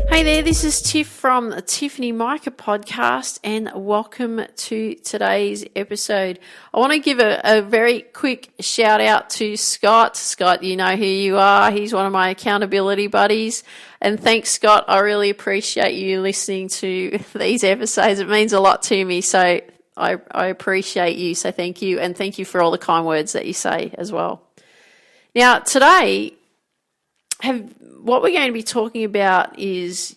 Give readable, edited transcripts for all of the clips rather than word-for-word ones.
Hey there, this is Tiff from the Tiffany Micah podcast, and welcome to today's episode. I want to give a very quick shout out to Scott. Scott, you know who you are. He's one of my accountability buddies. And thanks, Scott. I really appreciate you listening to these episodes. It means a lot to me, so I appreciate you. So thank you, and thank you for all the kind words that you say as well. Now, today, what we're going to be talking about is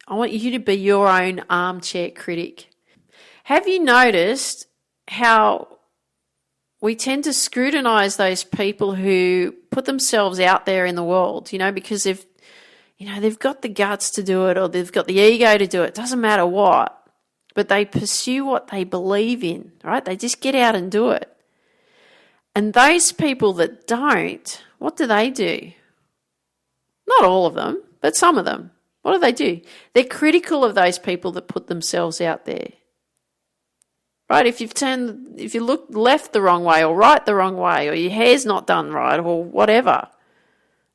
I want you to be your own armchair critic. Have you noticed how we tend to scrutinize those people who put themselves out there in the world, because they've got the guts to do it, or they've got the ego to do it. It doesn't matter what, but they pursue what they believe in, right? They just get out and do it. And those people that don't, what do? Not all of them, but some of them. What do? They're critical of those people that put themselves out there. Right? If you look left the wrong way or right the wrong way, or your hair's not done right, or whatever,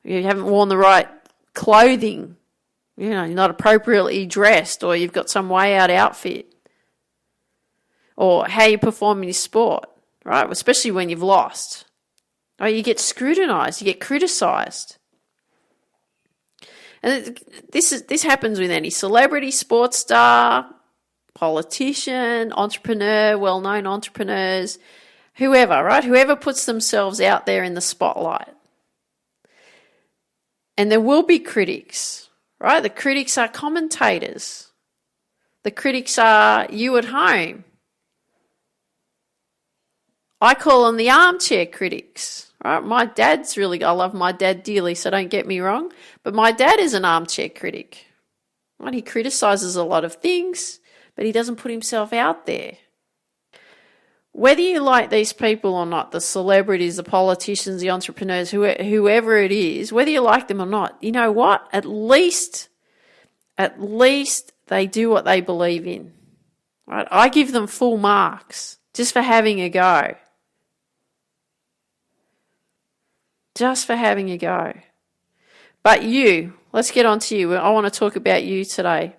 you haven't worn the right clothing, you're not appropriately dressed, or you've got some way out outfit, or how you perform in your sport, right? Especially when you've lost. Right? You get scrutinized, you get criticized. And this happens with any celebrity, sports star, politician, entrepreneur, well-known entrepreneurs, whoever, right? Whoever puts themselves out there in the spotlight. And there will be critics, right? The critics are commentators. The critics are you at home. I call them the armchair critics. Right? I love my dad dearly, so don't get me wrong, but my dad is an armchair critic. Right? He criticizes a lot of things, but he doesn't put himself out there. Whether you like these people or not, the celebrities, the politicians, the entrepreneurs, whoever it is, whether you like them or not, you know what? At least they do what they believe in. Right? I give them full marks just for having a go. Just for having a go. But let's get on to you. I want to talk about you today.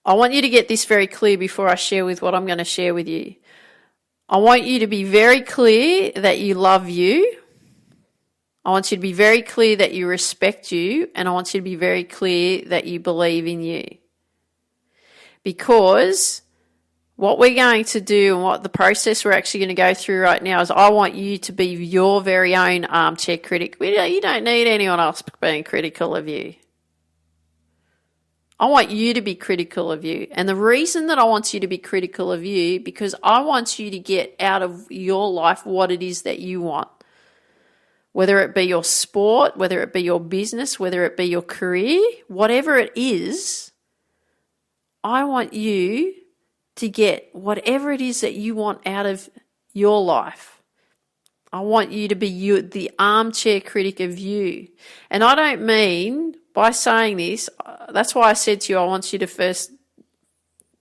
I want you to get this very clear before I share with what I'm going to share with you. I want you to be very clear that you love you. I want you to be very clear that you respect you. And I want you to be very clear that you believe in you. Because what we're going to do and what the process we're actually going to go through right now is I want you to be your very own armchair critic. You don't need anyone else being critical of you. I want you to be critical of you. And the reason that I want you to be critical of you, because I want you to get out of your life what it is that you want. Whether it be your sport, whether it be your business, whether it be your career, whatever it is, I want you to get whatever it is that you want out of your life. I want you to be the armchair critic of you. And I don't mean by saying this, that's why I said to you, I want you to first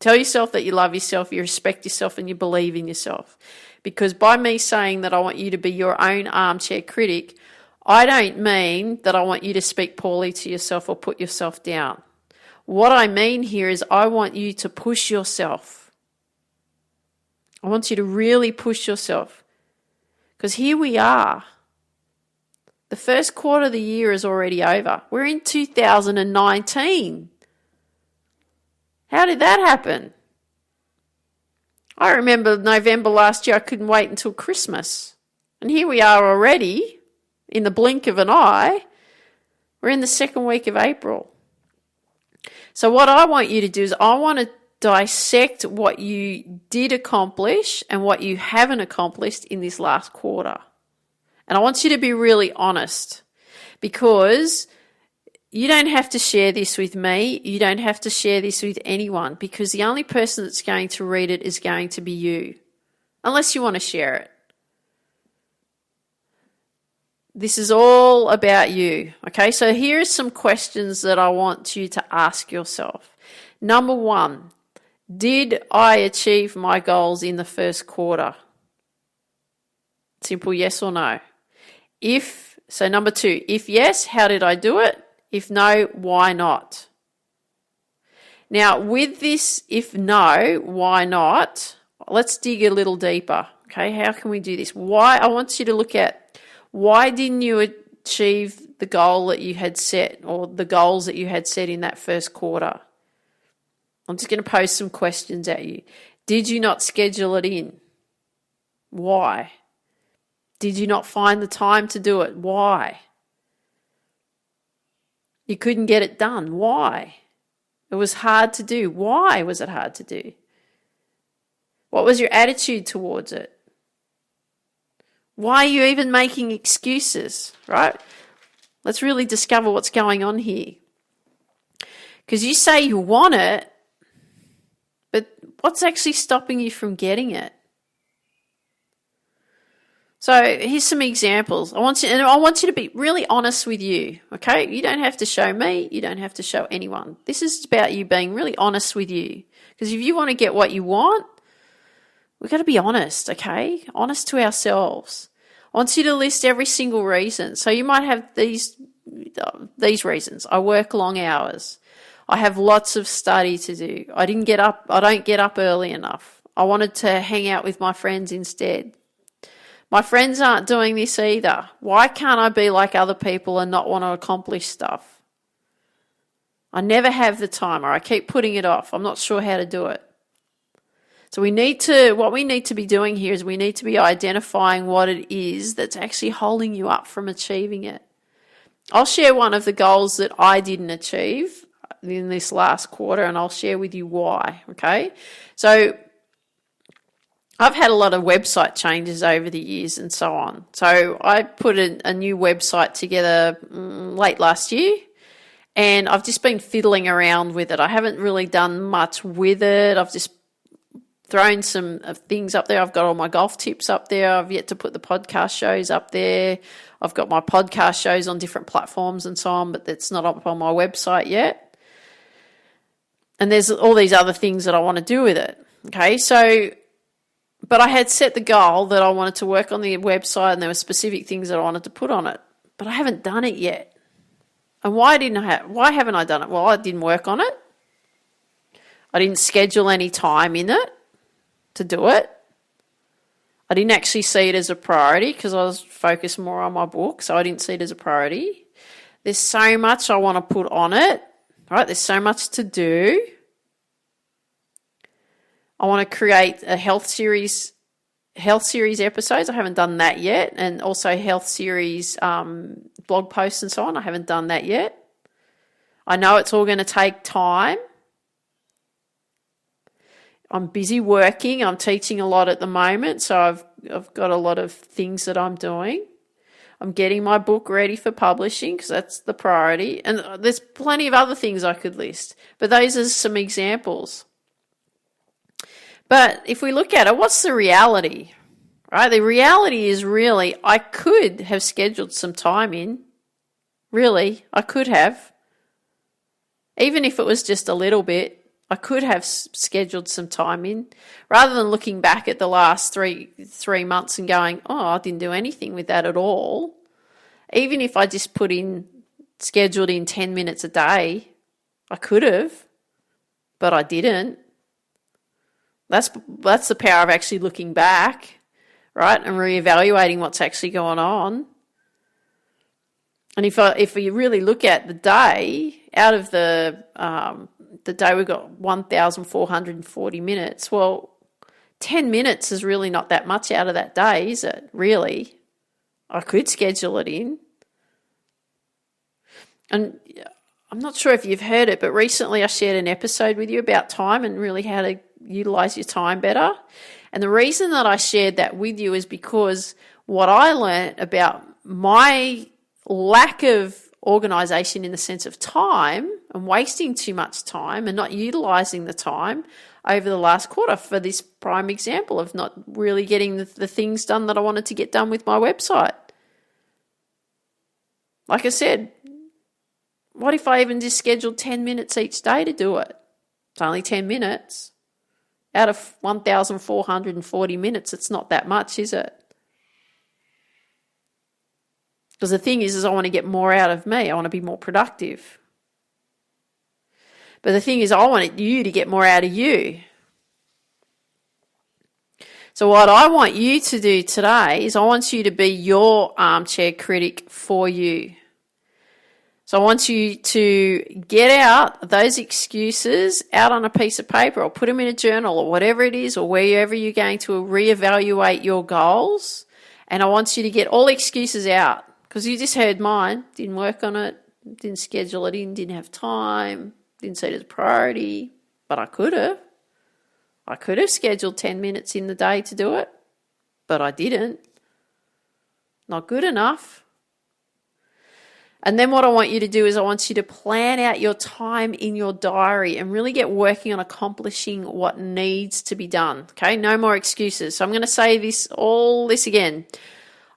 tell yourself that you love yourself, you respect yourself, and you believe in yourself. Because by me saying that I want you to be your own armchair critic, I don't mean that I want you to speak poorly to yourself or put yourself down. What I mean here is I want you to push yourself. I want you to really push yourself. Because here we are. The first quarter of the year is already over. We're in 2019. How did that happen? I remember November last year, I couldn't wait until Christmas. And here we are already, in the blink of an eye. We're in the second week of April. So what I want you to do is I want to dissect what you did accomplish and what you haven't accomplished in this last quarter. And I want you to be really honest, because you don't have to share this with me. You don't have to share this with anyone, because the only person that's going to read it is going to be you, unless you want to share it. This is all about you. Okay, so here are some questions that I want you to ask yourself. Number 1, did I achieve my goals in the first quarter? Simple yes or no. So number 2, if yes, how did I do it? If no, why not? Now, with this, if no, why not? Let's dig a little deeper. Okay, how can we do this? Why? I want you to look at, why didn't you achieve the goal that you had set, or the goals that you had set in that first quarter? I'm just going to pose some questions at you. Did you not schedule it in? Why? Did you not find the time to do it? Why? You couldn't get it done. Why? It was hard to do. Why was it hard to do? What was your attitude towards it? Why are you even making excuses, right? Let's really discover what's going on here. Because you say you want it, but what's actually stopping you from getting it? So here's some examples. I want you to be really honest with you, okay? You don't have to show me. You don't have to show anyone. This is about you being really honest with you. Because if you want to get what you want, we've got to be honest, okay? Honest to ourselves. I want you to list every single reason. So you might have these reasons. I work long hours. I have lots of study to do. I don't get up early enough. I wanted to hang out with my friends instead. My friends aren't doing this either. Why can't I be like other people and not want to accomplish stuff? I never have the time, or I keep putting it off. I'm not sure how to do it. So what we need to be doing here is we need to be identifying what it is that's actually holding you up from achieving it. I'll share one of the goals that I didn't achieve in this last quarter, and I'll share with you why, okay? So I've had a lot of website changes over the years and so on. So I put a new website together late last year, and I've just been fiddling around with it. I haven't really done much with it. I've just thrown some things up there. I've got all my golf tips up there. I've yet to put the podcast shows up there. I've got my podcast shows on different platforms and so on, but that's not up on my website yet. And there's all these other things that I want to do with it. Okay, but I had set the goal that I wanted to work on the website, and there were specific things that I wanted to put on it, but I haven't done it yet. And why haven't I done it? Well, I didn't work on it. I didn't schedule any time in it to do it. I didn't actually see it as a priority because I was focused more on my book, so I didn't see it as a priority. There's so much I want to put on it, right? There's so much to do. I want to create a health series episodes. I haven't done that yet. And also health series blog posts and so on. I haven't done that yet. I know it's all going to take time. I'm busy working. I'm teaching a lot at the moment. So I've got a lot of things that I'm doing. I'm getting my book ready for publishing because that's the priority. And there's plenty of other things I could list. But those are some examples. But if we look at it, what's the reality? Right? The reality is really I could have scheduled some time in. Really, I could have. Even if it was just a little bit, I could have scheduled some time in. Rather than looking back at the last three months and going, oh, I didn't do anything with that at all. Even if I just scheduled in 10 minutes a day, I could have, but I didn't. That's the power of actually looking back, right, and reevaluating what's actually going on. And if we really look at the day, out of the day we've got 1,440 minutes. Well, 10 minutes is really not that much out of that day, is it? Really, I could schedule it in. And I'm not sure if you've heard it, but recently I shared an episode with you about time and really how to utilize your time better. And the reason that I shared that with you is because what I learned about my lack of organization in the sense of time and wasting too much time and not utilizing the time over the last quarter for this prime example of not really getting the things done that I wanted to get done with my website. Like I said, what if I even just scheduled 10 minutes each day to do it? It's only 10 minutes. Out of 1,440 minutes, it's not that much, is it? Because the thing is I want to get more out of me. I want to be more productive. But the thing is, I want you to get more out of you. So what I want you to do today is I want you to be your armchair critic for you. So I want you to get out those excuses out on a piece of paper or put them in a journal or whatever it is or wherever you're going to reevaluate your goals. And I want you to get all excuses out because you just heard mine. Didn't work on it, didn't schedule it in, didn't have time, didn't see it as a priority, but I could have. I could have scheduled 10 minutes in the day to do it, but I didn't. Not good enough. And then what I want you to do is I want you to plan out your time in your diary and really get working on accomplishing what needs to be done. Okay, no more excuses. So I'm going to say all this again.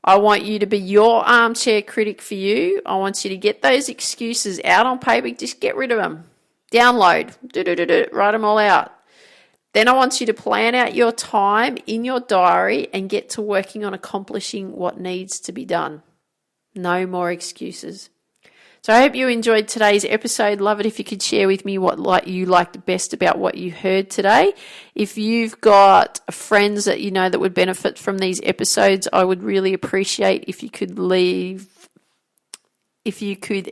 I want you to be your armchair critic for you. I want you to get those excuses out on paper. Just get rid of them. Download. Write them all out. Then I want you to plan out your time in your diary and get to working on accomplishing what needs to be done. No more excuses. So I hope you enjoyed today's episode. Love it if you could share with me what you liked best about what you heard today. If you've got friends that you know that would benefit from these episodes, I would really appreciate if you could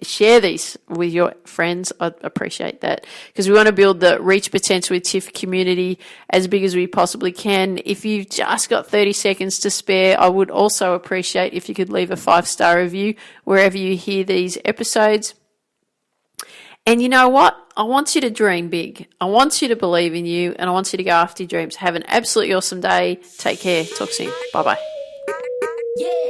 share these with your friends. I'd appreciate that because we want to build the Reach Potential with Tiff community as big as we possibly can. If you've just got 30 seconds to spare, I would also appreciate if you could leave a 5-star review wherever you hear these episodes. And you know what? I want you to dream big. I want you to believe in you and I want you to go after your dreams. Have an absolutely awesome day. Take care. Talk soon. Bye-bye. Yeah.